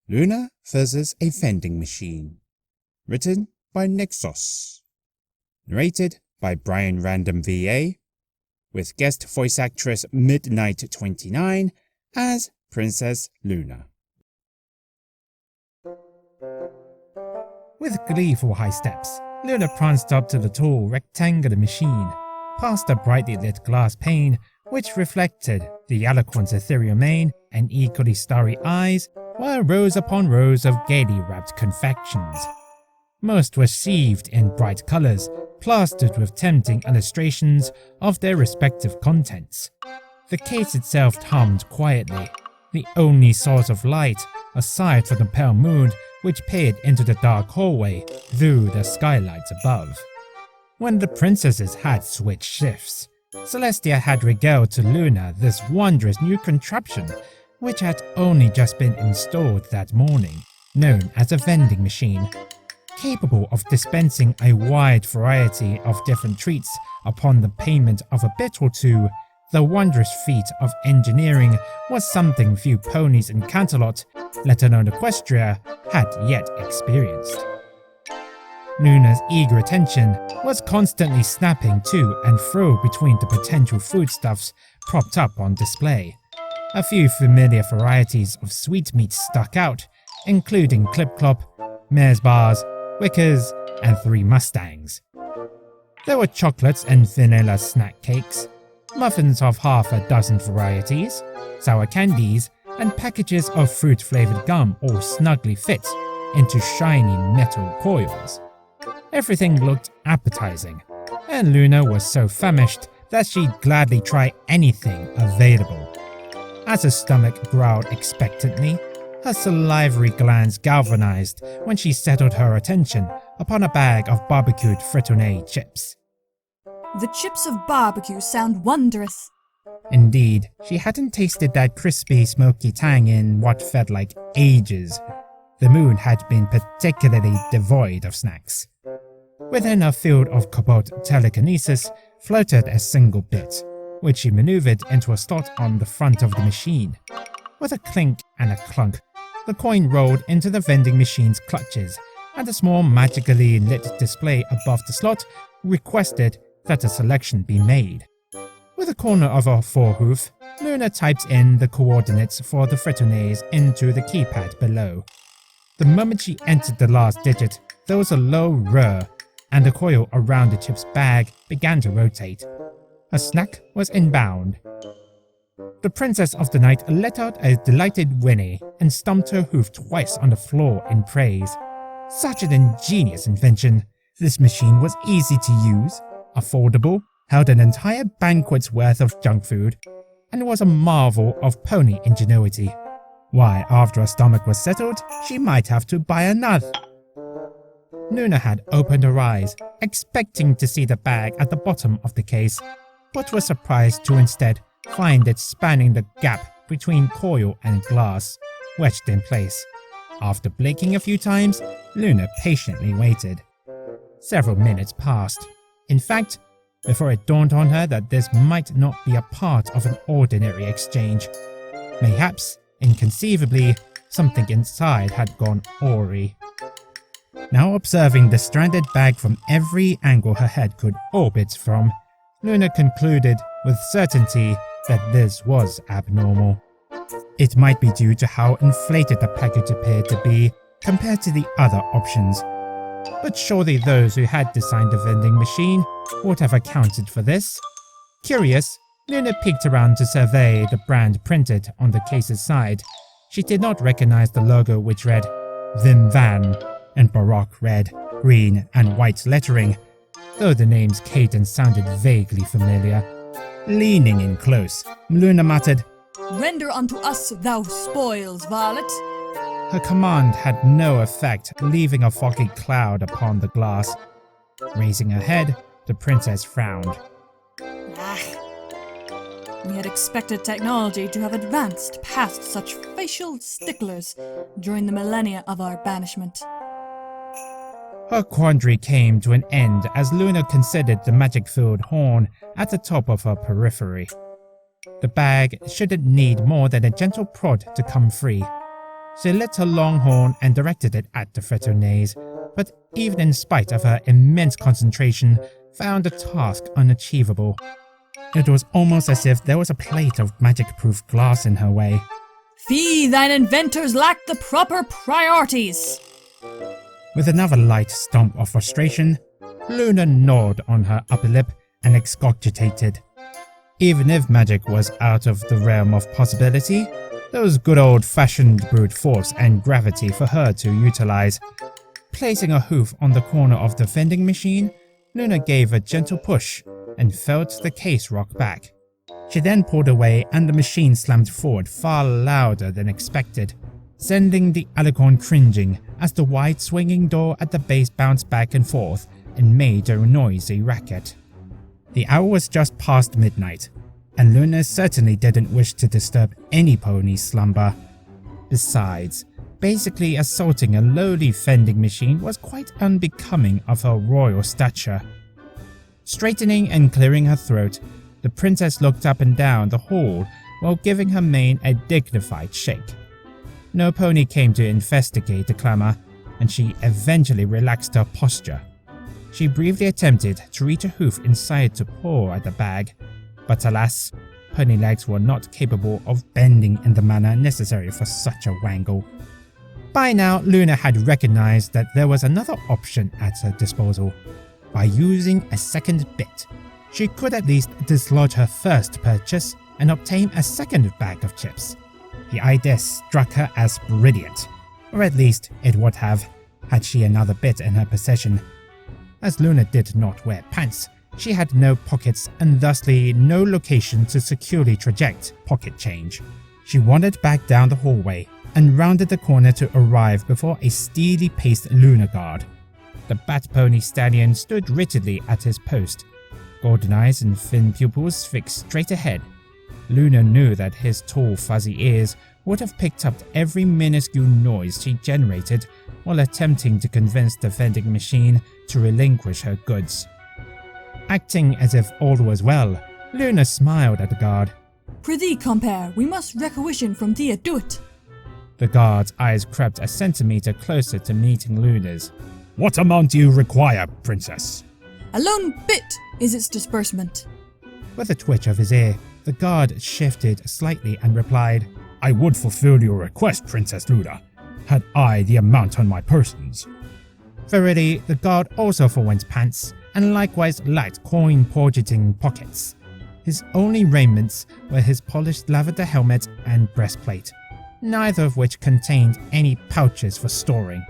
Luna vs. a Vending Machine. Written by NyxOS. Narrated by Brian Random VA, with guest voice actress Midnight29 as Princess Luna. With gleeful high steps, Luna pranced up to the tall, rectangular machine, past a brightly lit glass pane which reflected the Alicorn's ethereal mane and equally starry eyes, while rows upon rows of gaily wrapped confections. Most were sheathed in bright colours, plastered with tempting illustrations of their respective contents. The case itself hummed quietly, the only source of light, aside from the pale moon which peered into the dark hallway through the skylights above. When the princesses had switched shifts, Celestia had regaled to Luna this wondrous new contraption, which had only just been installed that morning, known as a vending machine. Capable of dispensing a wide variety of different treats upon the payment of a bit or two, the wondrous feat of engineering was something few ponies in Canterlot, let alone Equestria, had yet experienced. Luna's eager attention was constantly snapping to and fro between the potential foodstuffs propped up on display. A few familiar varieties of sweetmeats stuck out, including Clip Clop, Mare's Bars, Wickers, and 3 Mustangs. There were chocolates and vanilla snack cakes, muffins of half a dozen varieties, sour candies, and packages of fruit-flavoured gum all snugly fit into shiny metal coils. Everything looked appetizing, and Luna was so famished that she'd gladly try anything available. As her stomach growled expectantly, her salivary glands galvanized when she settled her attention upon a bag of barbecued Frito-Lay chips. The chips of barbecue sound wondrous. Indeed, she hadn't tasted that crispy, smoky tang in what felt like ages. The moon had been particularly devoid of snacks. Within her field of cobalt telekinesis floated a single bit, which she maneuvered into a slot on the front of the machine. With a clink and a clunk, the coin rolled into the vending machine's clutches, and a small magically lit display above the slot requested that a selection be made. With a corner of her forehoof, Luna typed in the coordinates for the Frito-Lays into the keypad below. The moment she entered the last digit, there was a low whir, and the coil around the chip's bag began to rotate. A snack was inbound. The princess of the night let out a delighted whinny and stumped her hoof twice on the floor in praise. Such an ingenious invention. This machine was easy to use, affordable, held an entire banquet's worth of junk food, and was a marvel of pony ingenuity. Why, after her stomach was settled, she might have to buy another. Luna had opened her eyes, expecting to see the bag at the bottom of the case, but was surprised to instead find it spanning the gap between coil and glass, wedged in place. After blinking a few times, Luna patiently waited. Several minutes passed. In fact, before it dawned on her that this might not be a part of an ordinary exchange. Mayhaps, inconceivably, something inside had gone awry. Now observing the stranded bag from every angle her head could orbit from, Luna concluded with certainty that this was abnormal. It might be due to how inflated the package appeared to be compared to the other options. But surely those who had designed the vending machine would have accounted for this. Curious, Luna peeked around to survey the brand printed on the case's side. She did not recognize the logo, which read Vim Van in Baroque red, green, and white lettering, though the name's cadence sounded vaguely familiar. Leaning in close, Luna muttered, "Render unto us thou spoils, varlet." Her command had no effect, leaving a foggy cloud upon the glass. Raising her head, the princess frowned. We had expected technology to have advanced past such facial sticklers during the millennia of our banishment. Her quandary came to an end as Luna considered the magic-filled horn at the top of her periphery. The bag shouldn't need more than a gentle prod to come free. She lit her long horn and directed it at the Fretonnaise, but even in spite of her immense concentration, found the task unachievable. It was almost as if there was a plate of magic-proof glass in her way. Fie, thine inventors lack the proper priorities! With another light stomp of frustration, Luna gnawed on her upper lip and excogitated. Even if magic was out of the realm of possibility, there was good old-fashioned brute force and gravity for her to utilize. Placing a hoof on the corner of the vending machine, Luna gave a gentle push and felt the case rock back. She then pulled away and the machine slammed forward far louder than expected, sending the alicorn cringing as the wide swinging door at the base bounced back and forth and made a noisy racket. The hour was just past midnight, and Luna certainly didn't wish to disturb any pony's slumber. Besides, basically assaulting a lowly vending machine was quite unbecoming of her royal stature. Straightening and clearing her throat, the princess looked up and down the hall while giving her mane a dignified shake. No pony came to investigate the clamor, and she eventually relaxed her posture. She briefly attempted to reach a hoof inside to paw at the bag, but alas, pony legs were not capable of bending in the manner necessary for such a wangle. By now, Luna had recognized that there was another option at her disposal. By using a second bit, she could at least dislodge her first purchase and obtain a second bag of chips. The idea struck her as brilliant, or at least it would have, had she another bit in her possession. As Luna did not wear pants, she had no pockets and thusly no location to securely traject pocket change. She wandered back down the hallway and rounded the corner to arrive before a steely paced Luna guard. The bat pony stallion stood rigidly at his post, golden eyes and thin pupils fixed straight ahead. Luna knew that his tall fuzzy ears would have picked up every minuscule noise she generated while attempting to convince the vending machine to relinquish her goods. Acting as if all was well, Luna smiled at the guard. Prithee, compere, we must requisition from thee, do it! The guard's eyes crept a centimeter closer to meeting Luna's. What amount do you require, princess? A lone bit is its disbursement. With a twitch of his ear, the guard shifted slightly and replied, I would fulfill your request, Princess Luna, had I the amount on my persons. Verily, the guard also forwent pants, and likewise lacked coin-porgeting pockets. His only raiments were his polished lavender helmet and breastplate, neither of which contained any pouches for storing.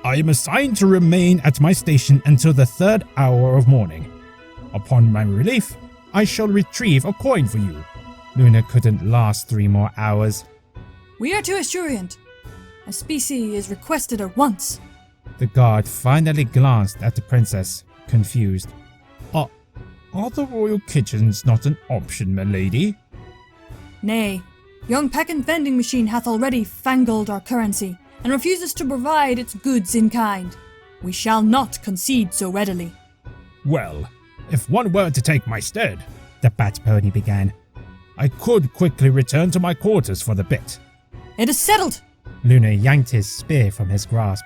I am assigned to remain at my station until the 3rd hour of morning. Upon my relief, I shall retrieve a coin for you. Luna couldn't last 3 more hours. We are too assurient. A specie is requested at once. The guard finally glanced at the princess, confused. Are the royal kitchens not an option, my lady? Nay, young Pekin vending machine hath already fangled our currency, and refuses to provide its goods in kind. We shall not concede so readily. Well, if one were to take my stead, the bat pony began, I could quickly return to my quarters for the bit. It is settled! Luna yanked his spear from his grasp.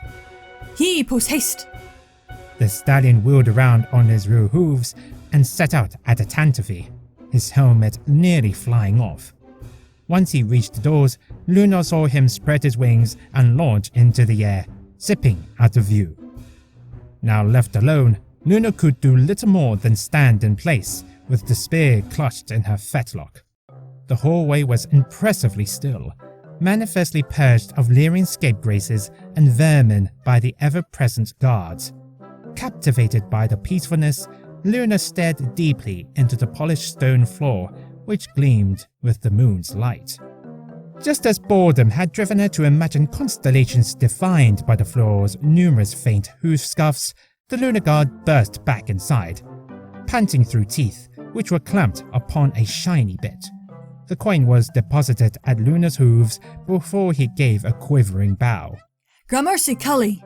He post haste! The stallion wheeled around on his rear hooves and set out at a tantivy, his helmet nearly flying off. Once he reached the doors, Luna saw him spread his wings and launch into the air, zipping out of view. Now left alone, Luna could do little more than stand in place with the spear clutched in her fetlock. The hallway was impressively still, manifestly purged of leering scapegraces and vermin by the ever-present guards. Captivated by the peacefulness, Luna stared deeply into the polished stone floor, which gleamed with the moon's light. Just as boredom had driven her to imagine constellations defined by the floor's numerous faint hoof scuffs, the Luna Guard burst back inside, panting through teeth, which were clamped upon a shiny bit. The coin was deposited at Luna's hooves before he gave a quivering bow. Gramercy Cully!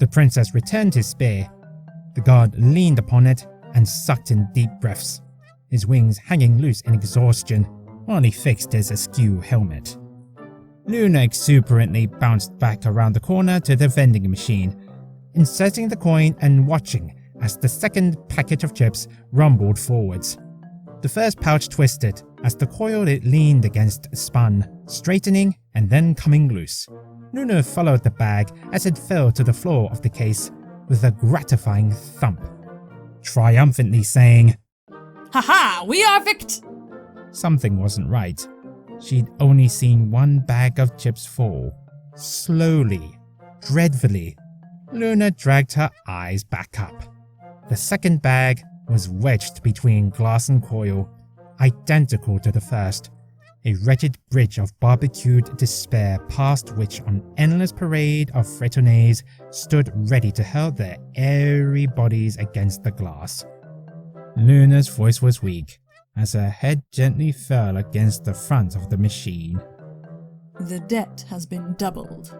The princess returned his spear. The guard leaned upon it and sucked in deep breaths, his wings hanging loose in exhaustion while he fixed his askew helmet. Luna exuberantly bounced back around the corner to the vending machine, inserting the coin and watching as the second package of chips rumbled forwards. The first pouch twisted as the coil it leaned against spun, straightening and then coming loose. Luna followed the bag as it fell to the floor of the case with a gratifying thump, triumphantly saying, Haha, we are vict! Something wasn't right. She'd only seen one bag of chips fall. Slowly, dreadfully, Luna dragged her eyes back up. The second bag was wedged between glass and coil, identical to the first, a wretched bridge of barbecued despair past which an endless parade of fretonnets stood ready to hurl their airy bodies against the glass. Luna's voice was weak as her head gently fell against the front of the machine. The debt has been doubled.